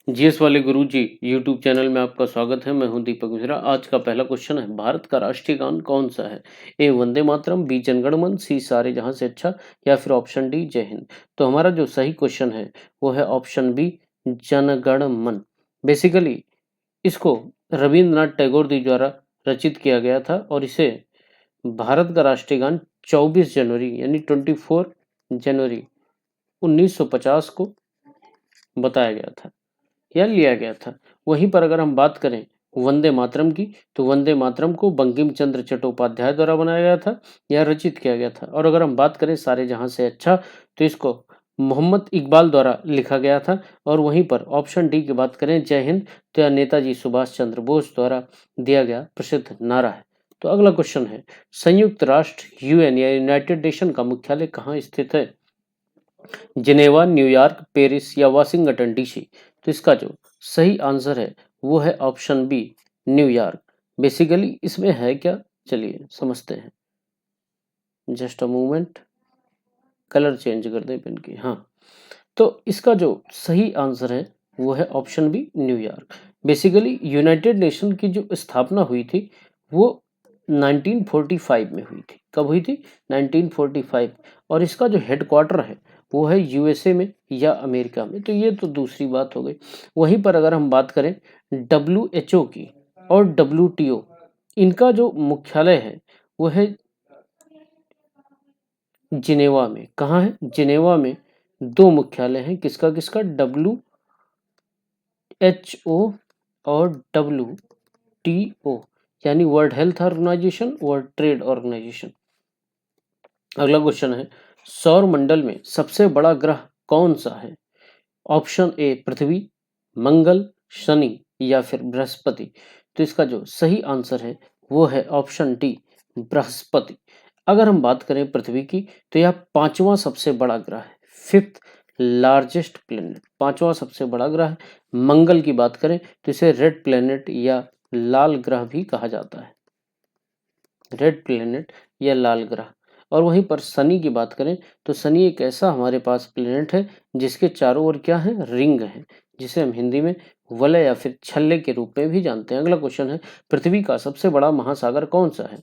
GS वाले गुरुजी YouTube channel में आपका स्वागत है। मैं हूं दीपक मिश्रा। आज का पहला क्वेश्चन है, भारत का राष्ट्रीय गान कौन सा है? ए वंदे मातरम, बी जनगण मन, सी सारे जहां से अच्छा, या फिर ऑप्शन डी जय हिंद। तो हमारा जो सही क्वेश्चन है वो है ऑप्शन बी जनगण मन। बेसिकली इसको रविंद्रनाथ टैगोर जी द्वारा रचित किया गया था और इसे भारत का राष्ट्रीय गान 24 जनवरी यानी 24 जनवरी 1950 को बताया गया था या लिया गया था। वहीं पर अगर हम बात करें वंदे मातरम की, तो वंदे मातरम को बंकिम चंद्र चट्टोपाध्याय द्वारा बनाया गया था या रचित किया गया था। और अगर हम बात करें सारे जहां से अच्छा, तो इसको मोहम्मद इकबाल द्वारा लिखा गया था। और वहीं पर ऑप्शन डी की बात करें जय हिंद, तो यह नेताजी सुभाष चंद्र बोस द्वारा दिया गया प्रसिद्ध नारा है। तो अगला क्वेश्चन है, संयुक्त राष्ट्र यूएन या यूनाइटेड नेशन का मुख्यालय कहाँ स्थित है? जिनेवा, न्यूयॉर्क, पेरिस या वाशिंगटन डीसी। तो इसका जो सही आंसर है वो है ऑप्शन बी न्यूयॉर्क। बेसिकली इसमें है क्या, चलिए समझते हैं। Just a movement, colour change कर दें पेन की। हाँ, तो इसका जो सही आंसर है वो है option B New York. Basically United Nation की जो स्थापना हुई थी वो 1945 में हुई थी। कब हुई थी? 1945। और इसका जो हेडक्वार्टर है वो है यूएसए में या अमेरिका में। तो ये तो दूसरी बात हो गई। वहीं पर अगर हम बात करें डब्ल्यूएचओ की और डब्ल्यूटीओ, इनका जो मुख्यालय है वो है जिनेवा में। कहाँ है? जिनेवा में। दो मुख्यालय हैं, किसका किसका? डब्ल्यूएचओ और डब्ल्यूटीओ, यानी world health organization, world trade organization. अगला क्वेश्चन है, सौर मंडल में सबसे बड़ा ग्रह कौन सा है? ऑप्शन ए पृथ्वी, मंगल, शनि या फिर बृहस्पति। तो इसका जो सही आंसर है वो है ऑप्शन डी बृहस्पति। अगर हम बात करें पृथ्वी की, तो यह पांचवा सबसे बड़ा ग्रह है, फिफ्थ लार्जेस्ट प्लेनेट, पांचवा सबसे बड़ा ग्रह है। मंगल की बात करें तो इसे रेड प्लेनेट या लाल ग्रह भी कहा जाता है, रेड प्लेनेट या लाल ग्रह। और वहीं पर शनि की बात करें तो शनि एक ऐसा हमारे पास प्लेनेट है जिसके चारों ओर क्या है? रिंग है, जिसे हम हिंदी में वलय या फिर छल्ले के रूप में भी जानते हैं। अगला क्वेश्चन है, पृथ्वी का सबसे बड़ा महासागर कौन सा है?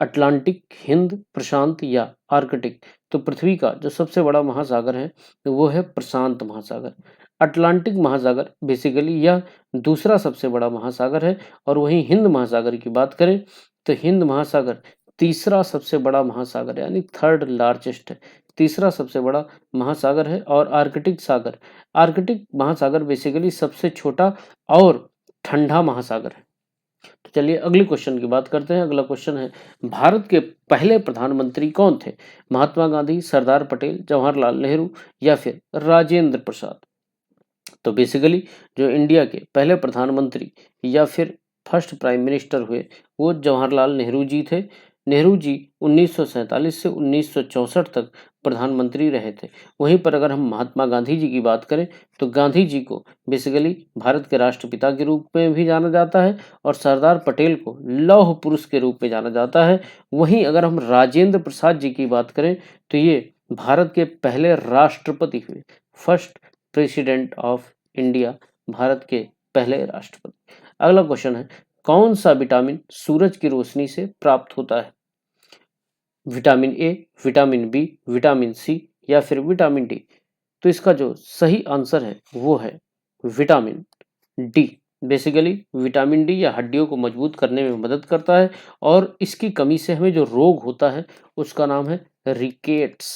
अटलांटिक, हिंद, प्रशांत या आर्कटिक। तो पृथ्वी का जो सबसे बड़ा महासागर है वो है प्रशांत महासागर। अटलांटिक महासागर बेसिकली यह दूसरा सबसे बड़ा महासागर है। और वहीं हिंद महासागर की बात करें तो हिंद महासागर तीसरा सबसे बड़ा महासागर यानी थर्ड लार्जेस्ट है, तीसरा सबसे बड़ा महासागर है। और आर्कटिक सागर, आर्कटिक महासागर बेसिकली सबसे छोटा और ठंडा महासागर है। तो चलिए अगले क्वेश्चन की बात करते हैं। अगला क्वेश्चन है, भारत के पहले प्रधानमंत्री कौन थे? महात्मा गांधी, सरदार पटेल, जवाहरलाल नेहरू या फिर राजेंद्र प्रसाद। तो बेसिकली जो इंडिया के पहले प्रधानमंत्री या फिर फर्स्ट प्राइम मिनिस्टर हुए वो जवाहरलाल नेहरू जी थे। नेहरू जी 1947 से 1964 तक प्रधानमंत्री रहे थे। वहीं पर अगर हम महात्मा गांधी जी की बात करें तो गांधी जी को बेसिकली भारत के राष्ट्रपिता के रूप में भी जाना जाता है और सरदार पटेल को लौह पुरुष के रूप में जाना जाता है। वहीं अगर हम राजेंद्र प्रसाद जी की बात करें तो ये भारत के पहले राष्ट्रपति हुए, first president of India, Bharat के पहले राष्ट्रपति। अगला क्वेश्चन है, कौन सा विटामिन सूरज की रोशनी से प्राप्त होता है? Vitamin A, vitamin B, vitamin C या फिर विटामिन डी। तो इसका जो सही आंसर है वो है vitamin D. Basically vitamin D या हड्डियों को मजबूत करने में मदद करता है और इसकी कमी से हमें जो रोग होता है उसका नाम है रिकेट्स।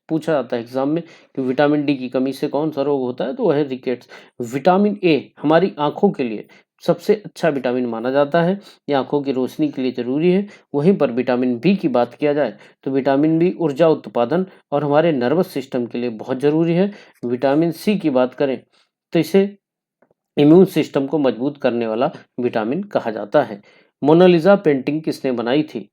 पूछा जाता है एग्जाम में कि विटामिन डी की कमी से कौन सा रोग होता है, तो वह है रिकेट्स। विटामिन ए हमारी आंखों के लिए सबसे अच्छा विटामिन माना जाता है, ये आंखों की रोशनी के लिए जरूरी है। वहीं पर विटामिन बी की बात किया जाए तो विटामिन बी ऊर्जा उत्पादन और हमारे नर्वस सिस्टम के लिए बहुत जरूरी है। विटामिन सी की बात करें तो इसे इम्यून सिस्टम को मजबूत करने वाला विटामिन कहा जाता है। मोनालिसा पेंटिंग किसने बनाई थी?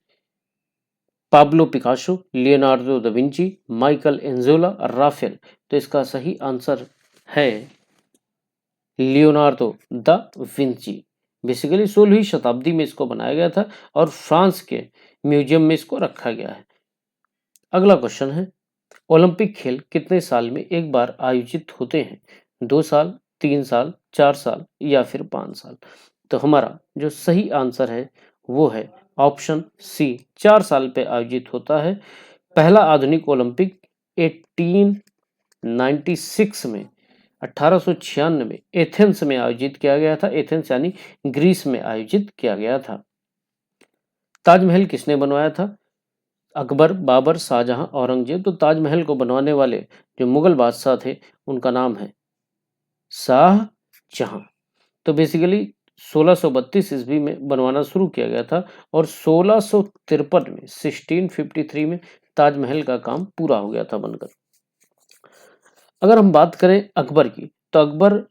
Pablo Picasso, Leonardo da Vinci, Michelangelo, Raphael. तो इसका सही आंसर है लियोनार्डो दा विंची। बेसिकली 16वीं शताब्दी में इसको बनाया गया था और फ्रांस के म्यूजियम में इसको रखा गया है। अगला क्वेश्चन है, ओलंपिक खेल कितने साल में एक बार आयोजित होते हैं? 2 साल, 3 साल, 4 साल या फिर 5 साल। तो हमारा जो सही आंसर है वो है ऑप्शन सी, 4 साल पे आयोजित होता है। पहला आधुनिक ओलंपिक 1896 में 1896 एथेंस में आयोजित किया गया था। एथेंस यानी ग्रीस में आयोजित किया गया था। ताजमहल किसने बनवाया था? अकबर, बाबर, शाहजहां, औरंगजेब। तो ताजमहल को बनवाने वाले जो मुगल बादशाह थे उनका नाम है शाहजहां। तो बेसिकली 1632 ईस्वी में बनवाना शुरू किया गया था और 1653 में 1653 में ताजमहल का काम पूरा हो गया था बनकर। अगर हम बात करें अकबर की, तो अकबर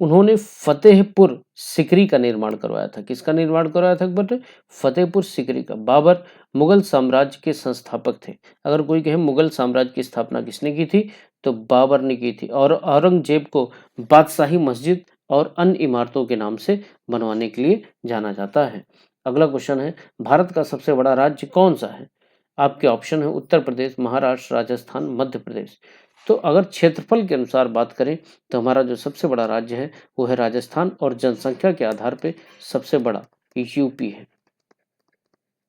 उन्होंने फतेहपुर सिकरी का निर्माण करवाया था। किसका निर्माण करवाया था अकबर ने? फतेहपुर सिकरी का। बाबर मुगल साम्राज्य के संस्थापक थे। अगर कोई कहे मुगल साम्राज्य की स्थापना किसने की थी, तो बाबर ने की थी। और औरंगजेब को बादशाही मस्जिद और अन्य इमारतों के नाम से बनवाने के लिए जाना जाता है। अगला क्वेश्चन है, भारत का सबसे बड़ा राज्य कौन सा है? आपके ऑप्शन है उत्तर प्रदेश, महाराष्ट्र, राजस्थान, मध्य प्रदेश। तो अगर क्षेत्रफल के अनुसार बात करें तो हमारा जो सबसे बड़ा राज्य है वो है राजस्थान, और जनसंख्या के आधार पे सबसे बड़ा यूपी है।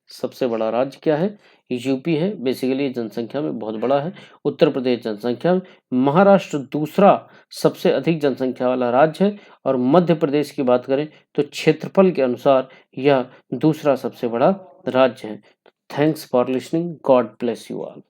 सबसे बड़ा राज्य क्या है? यूपी है। बेसिकली जनसंख्या में बहुत बड़ा है। उत्तर प्रदेश जनसंख्या में, महाराष्ट्र दूसरा सबसे अधिक जनसंख्या वाला राज्य है, और मध्य प्रदेश की बात करें तो क्षेत्रफल के अनुसार यह दूसरा सबसे बड़ा राज्य है। Thanks for listening, God bless you all.